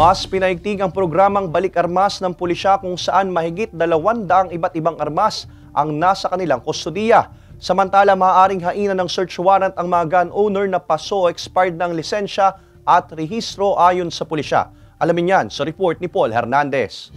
Mas pinaigting ang programang Balik Armas ng pulisya kung saan mahigit 200 iba't ibang armas ang nasa kanilang kustodiya. Samantala, maaaring hainan ng search warrant ang mga gun owner na paso o expired ng lisensya at rehistro ayon sa pulisya. Alamin yan sa report ni Paul Hernandez.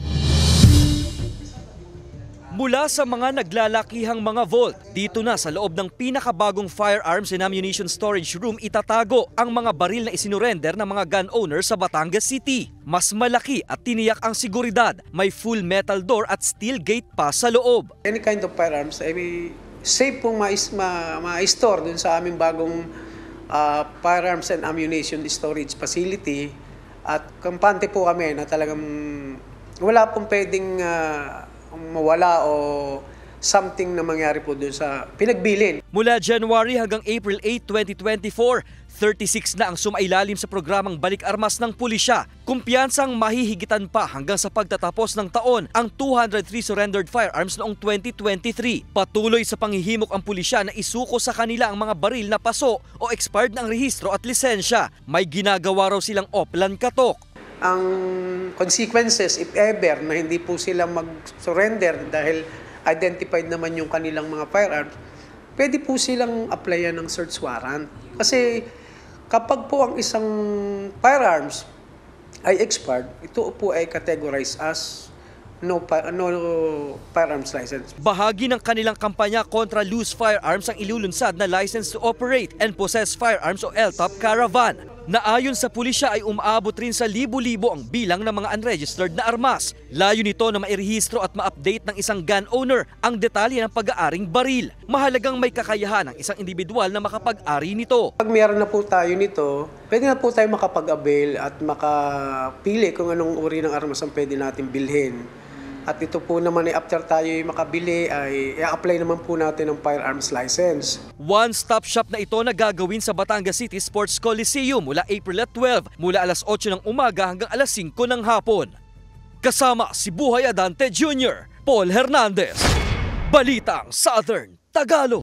Mula sa mga naglalakihang mga vault, dito na sa loob ng pinakabagong firearms and ammunition storage room itatago ang mga baril na isinorender ng mga gun owners sa Batangas City. Mas malaki at tiniyak ang seguridad, may full metal door at steel gate pa sa loob. Any kind of firearms ay safe pong ma-store dun sa aming bagong firearms and ammunition storage facility. At kampante po kami na talagang wala pong pwedeng mawala o something na mangyari po doon sa pinagbilin. Mula January hanggang April 8, 2024, 36 na ang sumailalim sa programang Balik Armas ng pulisya. Kumpiyansang mahihigitan pa hanggang sa pagtatapos ng taon ang 203 surrendered firearms noong 2023. Patuloy sa panghihimok ang pulisya na isuko sa kanila ang mga baril na paso o expired ng rehistro at lisensya. May ginagawa raw silang Oplan Katok. Ang consequences, if ever, na hindi po sila mag-surrender dahil identified naman yung kanilang mga firearms, pwede po silang applyan ng search warrant. Kasi kapag po ang isang firearms ay expired, ito po ay categorized as no firearms license. Bahagi ng kanilang kampanya kontra loose firearms ang ilulunsad na license to operate and possess firearms o LTOP caravan, na ayon sa pulisya ay umaabot rin sa libo-libo ang bilang ng mga unregistered na armas. Layo nito na mairehistro at ma-update ng isang gun owner ang detalye ng pag-aaring baril. Mahalagang may kakayahan ng isang individual na makapag-ari nito. Pag meron na po tayo nito, pwede na po tayo makapag-avail at makapili kung anong uri ng armas ang pwede natin bilhin. At ito po naman ay after tayo makabili ay i-apply naman po natin ng firearms license. One-stop shop na ito na gagawin sa Batangas City Sports Coliseum mula April 12, mula alas 8 ng umaga hanggang alas 5 ng hapon. Kasama si Buhay Adante Jr., Paul Hernandez, Balitang Southern Tagalog.